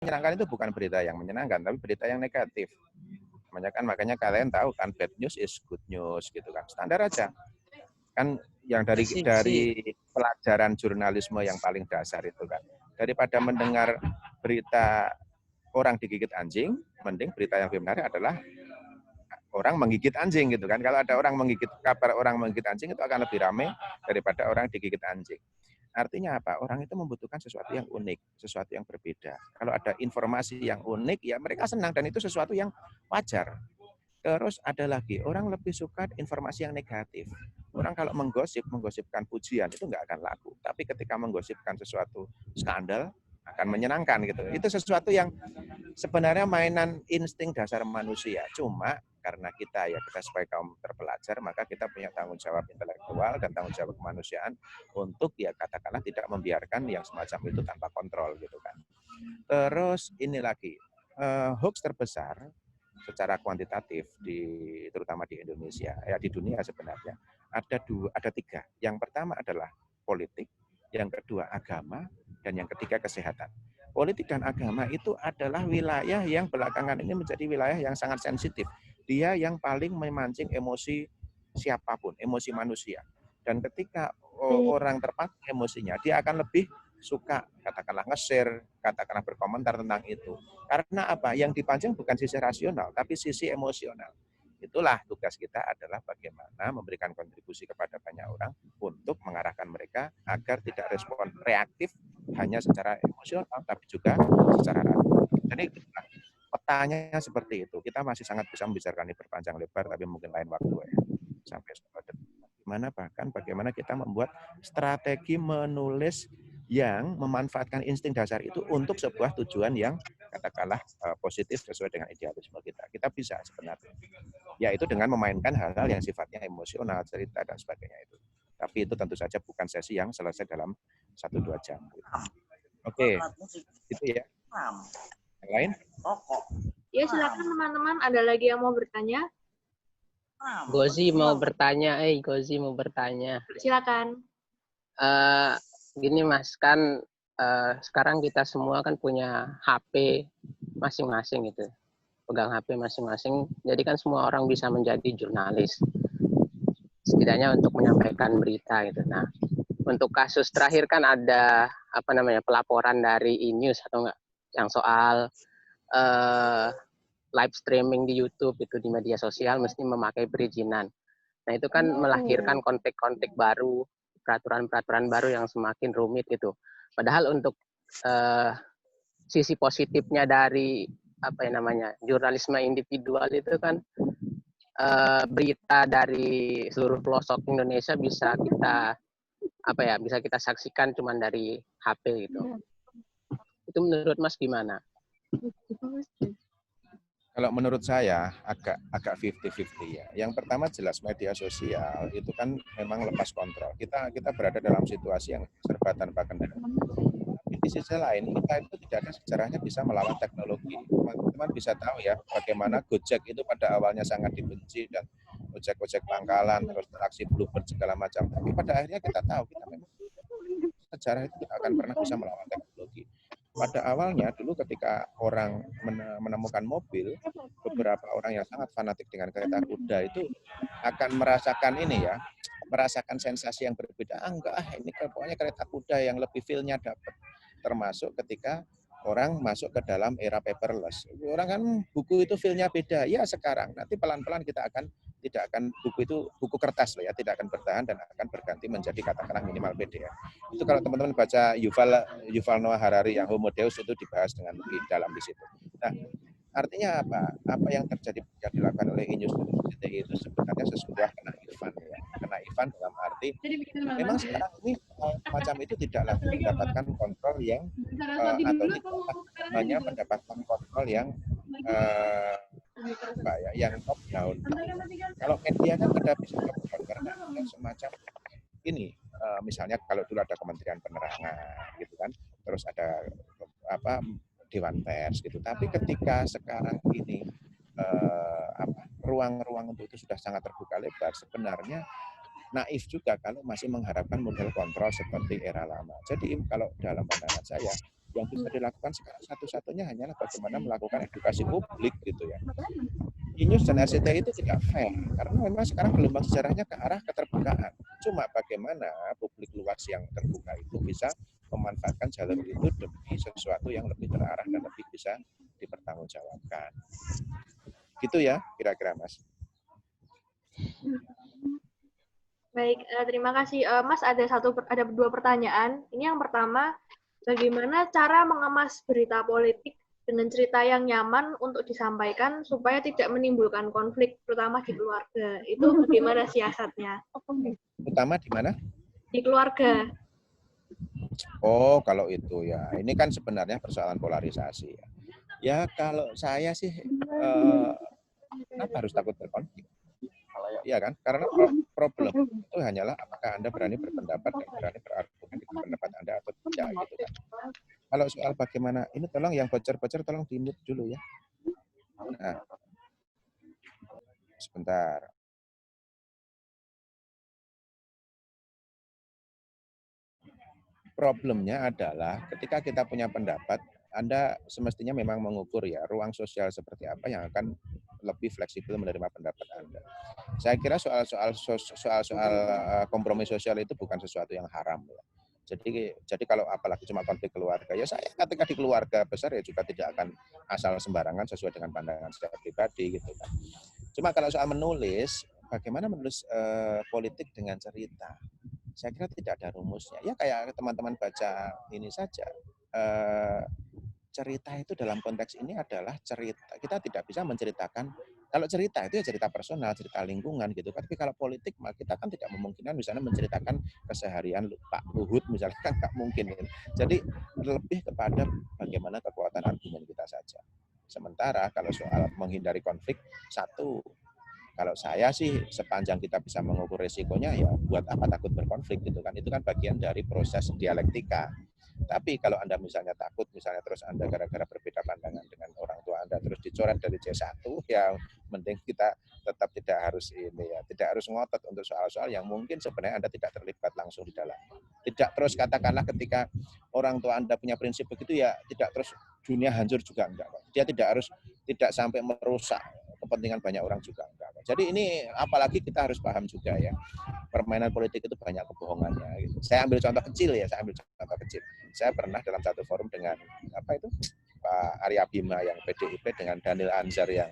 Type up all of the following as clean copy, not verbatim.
menyenangkan itu bukan berita yang menyenangkan, tapi berita yang negatif. Makanya kalian tahu kan, bad news is good news gitu kan. Standar aja. Kan yang dari pelajaran jurnalisme yang paling dasar itu kan. Daripada mendengar berita orang digigit anjing, mending berita yang lebih menarik adalah orang menggigit anjing gitu kan. Kalau ada kabar orang menggigit anjing itu akan lebih ramai daripada orang digigit anjing. Artinya apa? Orang itu membutuhkan sesuatu yang unik, sesuatu yang berbeda. Kalau ada informasi yang unik, ya mereka senang dan itu sesuatu yang wajar. Terus ada lagi, orang lebih suka informasi yang negatif. Orang kalau menggosipkan pujian itu nggak akan laku. Tapi ketika menggosipkan sesuatu skandal, akan menyenangkan gitu. Itu sesuatu yang sebenarnya mainan insting dasar manusia. Cuma karena kita sebagai kaum terpelajar, maka kita punya tanggung jawab intelektual dan tanggung jawab kemanusiaan untuk ya katakanlah tidak membiarkan yang semacam itu tanpa kontrol gitu kan. Terus ini lagi, hoax terbesar secara kuantitatif terutama di Indonesia, ya di dunia sebenarnya ada tiga. Yang pertama adalah politik, yang kedua agama, dan yang ketiga kesehatan. Politik dan agama itu adalah wilayah yang belakangan ini menjadi wilayah yang sangat sensitif. Dia yang paling memancing emosi siapapun, emosi manusia. Dan ketika orang terpancing emosinya, dia akan lebih suka katakanlah nge-share, katakanlah berkomentar tentang itu. Karena apa? Yang dipancing bukan sisi rasional, tapi sisi emosional. Itulah tugas kita adalah bagaimana memberikan kontribusi kepada banyak orang untuk mengarahkan mereka agar tidak respon reaktif hanya secara emosional, tapi juga secara rasional. Jadi petanya seperti itu. Kita masih sangat bisa membicarakan ini berpanjang lebar, tapi mungkin lain waktu ya. Sampai bagaimana kita membuat strategi menulis yang memanfaatkan insting dasar itu untuk sebuah tujuan yang katakanlah positif sesuai dengan idealisme kita. Kita bisa sebenarnya, yaitu dengan memainkan hal-hal yang sifatnya emosional, cerita dan sebagainya itu. Tapi itu tentu saja bukan sesi yang selesai dalam 1-2 jam. Oke, itu ya. Yang lain? Ya silakan teman-teman, ada lagi yang mau bertanya? Gozi mau bertanya, Gozi mau bertanya. Silakan. Gini Mas, kan sekarang kita semua kan punya HP masing-masing gitu. Pegang HP masing-masing, jadi kan semua orang bisa menjadi jurnalis. Setidaknya untuk menyampaikan berita gitu. Nah, untuk kasus terakhir kan ada pelaporan dari E-News atau enggak yang soal live streaming di YouTube itu di media sosial mesti memakai perizinan. Nah, itu kan melahirkan konflik-konflik baru, peraturan-peraturan baru yang semakin rumit gitu. Padahal untuk sisi positifnya dari jurnalisme individual itu kan berita dari seluruh pelosok Indonesia bisa kita saksikan cuman dari HP gitu. Itu menurut Mas gimana? Kalau menurut saya agak 50-50 ya. Yang pertama jelas media sosial itu kan memang lepas kontrol. Kita berada dalam situasi yang serba tanpa kendali. Tapi di sisi lain kita itu tidak ada sejarahnya bisa melawan teknologi. Teman-teman bisa tahu ya bagaimana Gojek itu pada awalnya sangat dibenci dan ojek-ojek pangkalan terus aksi bluebird segala macam. Tapi pada akhirnya kita tahu kita memang sejarah itu tidak akan pernah bisa melawan teknologi. Pada awalnya dulu ketika orang menemukan mobil, beberapa orang yang sangat fanatik dengan kereta kuda itu akan merasakan sensasi yang berbeda. Ini pokoknya kereta kuda yang lebih feel-nya dapat. Termasuk ketika orang masuk ke dalam era paperless. Orang kan buku itu feel-nya beda. Ya sekarang, nanti pelan-pelan kita tidak akan buku kertas loh ya, tidak akan bertahan dan akan berganti menjadi katakanlah minimal PDF. Itu kalau teman-teman baca Yuval Noah Harari yang Homo Deus itu dibahas dengan lebih dalam di situ. Nah, artinya apa? Apa yang terjadi yang dilakukan oleh E-News itu sebenarnya sebuah kenaifan ya. Kenaifan dalam arti memang sekarang ini macam itu tidak lagi mendapatkan kontrol yang atau tidak hanya mendapatkan kontrol yang yang top down. Kalau media kan ada bisa top down karena ada semacam ini misalnya kalau dulu ada Kementerian Penerangan gitu kan, terus ada Dewan Pers gitu. Tapi ketika sekarang ini ruang-ruang untuk itu sudah sangat terbuka lebar, sebenarnya naif juga kalau masih mengharapkan model kontrol seperti era lama. Jadi kalau dalam pandangan saya Yang bisa dilakukan sekarang satu-satunya hanyalah bagaimana melakukan edukasi publik gitu ya. E-news dan RCTI itu tidak fair karena memang sekarang gelombang sejarahnya ke arah keterbukaan. Cuma bagaimana publik luas yang terbuka itu bisa memanfaatkan jalur itu demi sesuatu yang lebih terarah dan lebih bisa dipertanggungjawabkan. Gitu ya kira-kira Mas. Baik, terima kasih. Mas, ada dua pertanyaan. Ini yang pertama, bagaimana cara mengemas berita politik dengan cerita yang nyaman untuk disampaikan supaya tidak menimbulkan konflik, terutama di keluarga. Itu bagaimana siasatnya? Utama di mana? Di keluarga. Oh, kalau itu ya. Ini kan sebenarnya persoalan polarisasi ya. Ya kalau saya sih kenapa harus takut berkonflik? Iya kan? Karena problem itu hanyalah apakah Anda berani berpendapat dan berani berargumen dengan pendapat Anda atau tidak gitu kan. Kalau soal bagaimana, ini tolong yang bocor-bocor tolong di-mute dulu ya. Nah, sebentar. Problemnya adalah ketika kita punya pendapat, Anda semestinya memang mengukur ya ruang sosial seperti apa yang akan lebih fleksibel menerima pendapat Anda. Saya kira soal kompromi sosial itu bukan sesuatu yang haram ya. Jadi kalau apalagi cuma konflik keluarga, ya saya ketika di keluarga besar ya juga tidak akan asal sembarangan sesuai dengan pandangan saya pribadi gitu kan. Cuma kalau soal menulis, bagaimana menulis politik dengan cerita? Saya kira tidak ada rumusnya. Ya kayak teman-teman baca ini saja. Cerita itu dalam konteks ini adalah cerita. Kita tidak bisa menceritakan, kalau cerita itu ya cerita personal, cerita lingkungan gitu. Tapi kalau politik, kita kan tidak memungkinkan misalnya menceritakan keseharian Pak Luhut misalnya, kan nggak mungkin. Jadi lebih kepada bagaimana kekuatan argumen kita saja. Sementara kalau soal menghindari konflik, satu, kalau saya sih sepanjang kita bisa mengukur resikonya ya buat apa takut berkonflik gitu kan. Itu kan bagian dari proses dialektika. Tapi kalau Anda misalnya takut, misalnya terus Anda gara-gara berbeda pandangan dengan orang tua Anda terus dicoret dari C1, ya mending kita tetap tidak harus ini ya, tidak harus ngotot untuk soal-soal yang mungkin sebenarnya Anda tidak terlibat langsung di dalam. Tidak terus katakanlah ketika orang tua Anda punya prinsip begitu ya tidak terus dunia hancur juga enggak. Dia tidak sampai merusak kepentingan banyak orang juga enggak. Jadi ini apalagi kita harus paham juga ya. Permainan politik itu banyak kebohongannya. Gitu. Saya ambil contoh kecil ya, Saya pernah dalam satu forum dengan Pak Arya Bima yang PDIP dengan Daniel Anzar yang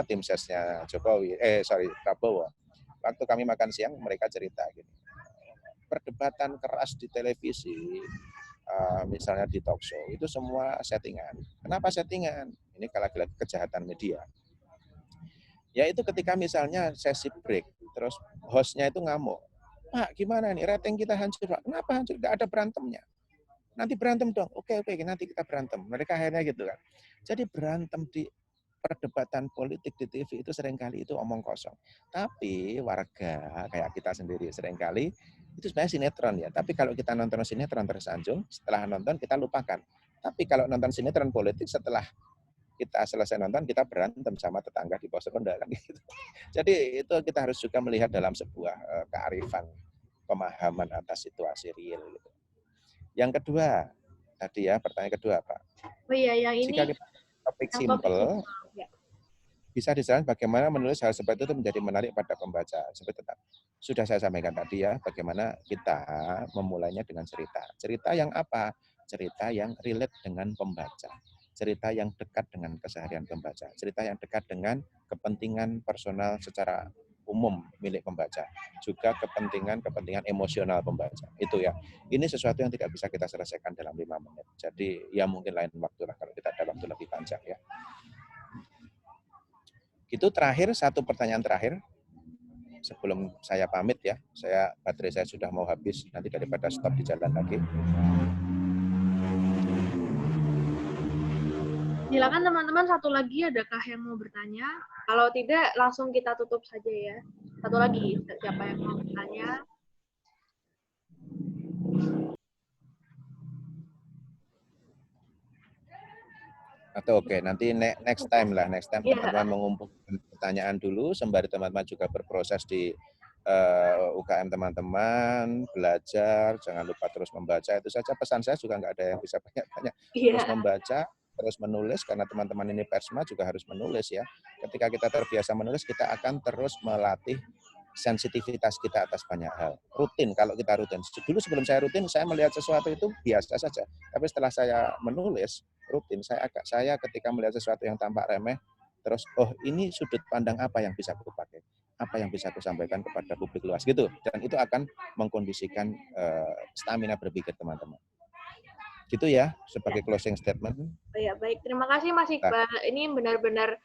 tim sesnya Prabowo. Waktu kami makan siang mereka cerita gini. Perdebatan keras di televisi, misalnya di talk show itu semua settingan. Kenapa settingan? Ini lagi-lagi kejahatan media. Yaitu ketika misalnya sesi break, terus hostnya itu ngamuk. Pak, gimana nih, rating kita hancur, Pak. Kenapa hancur? Nggak ada berantemnya. Nanti berantem dong. Oke, nanti kita berantem. Mereka akhirnya gitu kan. Jadi berantem di perdebatan politik di TV itu seringkali itu omong kosong. Tapi warga, kayak kita sendiri seringkali, itu sebenarnya sinetron ya. Tapi kalau kita nonton sinetron tersanjung, setelah nonton kita lupakan. Tapi kalau nonton sinetron politik setelah kita selesai nonton, kita berantem sama tetangga di pos ronda kan gitu. Jadi itu kita harus juga melihat dalam sebuah kearifan, pemahaman atas situasi real. Gitu. Yang kedua, tadi ya pertanyaan kedua Pak. Oh iya, yang ini. Jika kita topik simpel, ya. Bisa dijelaskan bagaimana menulis hal seperti itu menjadi menarik pada pembaca. Seperti tetap sudah saya sampaikan tadi ya, bagaimana kita memulainya dengan cerita. Cerita yang apa? Cerita yang relate dengan pembaca. Cerita yang dekat dengan keseharian pembaca, cerita yang dekat dengan kepentingan personal secara umum milik pembaca, juga kepentingan emosional pembaca. Itu ya. Ini sesuatu yang tidak bisa kita selesaikan dalam 5 menit. Jadi ya mungkin lain waktu lah kalau kita ada waktu lebih panjang ya. Itu terakhir, satu pertanyaan terakhir. Sebelum saya pamit ya, baterai saya sudah mau habis, nanti daripada stop di jalan lagi. Silakan teman-teman, satu lagi adakah yang mau bertanya? Kalau tidak, langsung kita tutup saja ya. Satu lagi, siapa yang mau bertanya? Atau oke, nanti next time teman-teman mengumpulkan pertanyaan dulu, sembari teman-teman juga berproses di UKM teman-teman, belajar, jangan lupa terus membaca. Itu saja pesan saya, juga nggak ada yang bisa banyak-banyak. Terus Iya, membaca, terus menulis, karena teman-teman ini Persma juga harus menulis ya. Ketika kita terbiasa menulis, kita akan terus melatih sensitivitas kita atas banyak hal. Rutin, kalau kita rutin. Dulu sebelum saya rutin, saya melihat sesuatu itu biasa saja. Tapi setelah saya menulis, rutin, saya ketika melihat sesuatu yang tampak remeh, terus, oh ini sudut pandang apa yang bisa aku pakai, apa yang bisa aku sampaikan kepada publik luas gitu. Dan itu akan mengkondisikan stamina berpikir teman-teman. Gitu ya, sebagai closing statement. ya, baik. Terima kasih Mas Iqbal. Ini benar-benar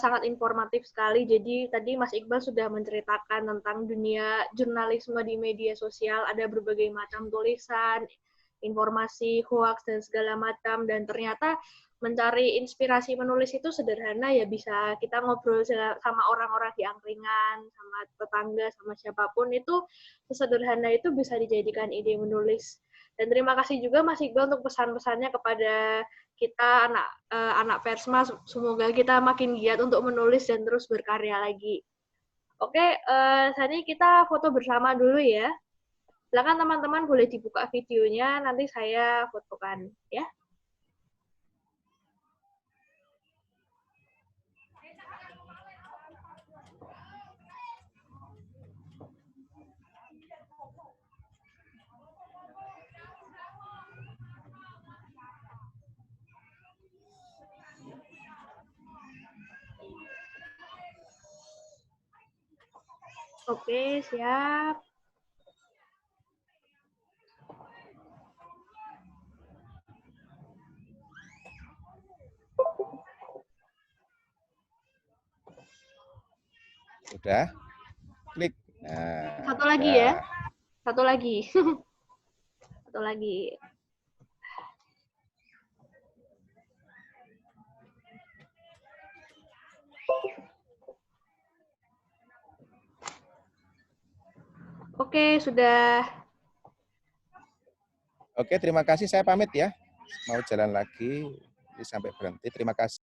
sangat informatif sekali. Jadi tadi Mas Iqbal sudah menceritakan tentang dunia jurnalisme di media sosial, ada berbagai macam tulisan, informasi, hoax, dan segala macam. Dan ternyata mencari inspirasi menulis itu sederhana, ya bisa kita ngobrol sama orang-orang di angkringan, sama tetangga, sama siapapun, itu sesederhana itu bisa dijadikan ide menulis. Dan terima kasih juga Mas Iqbal untuk pesan-pesannya kepada kita anak Persma, semoga kita makin giat untuk menulis dan terus berkarya lagi. Oke, saat ini kita foto bersama dulu ya. Silakan teman-teman boleh dibuka videonya, nanti saya fotokan ya. Oke, siap. Udah, klik. Nah, Satu lagi ya. Satu lagi. Satu lagi. Oke, sudah. Oke, terima kasih. Saya pamit ya. Mau jalan lagi sampai berhenti. Terima kasih.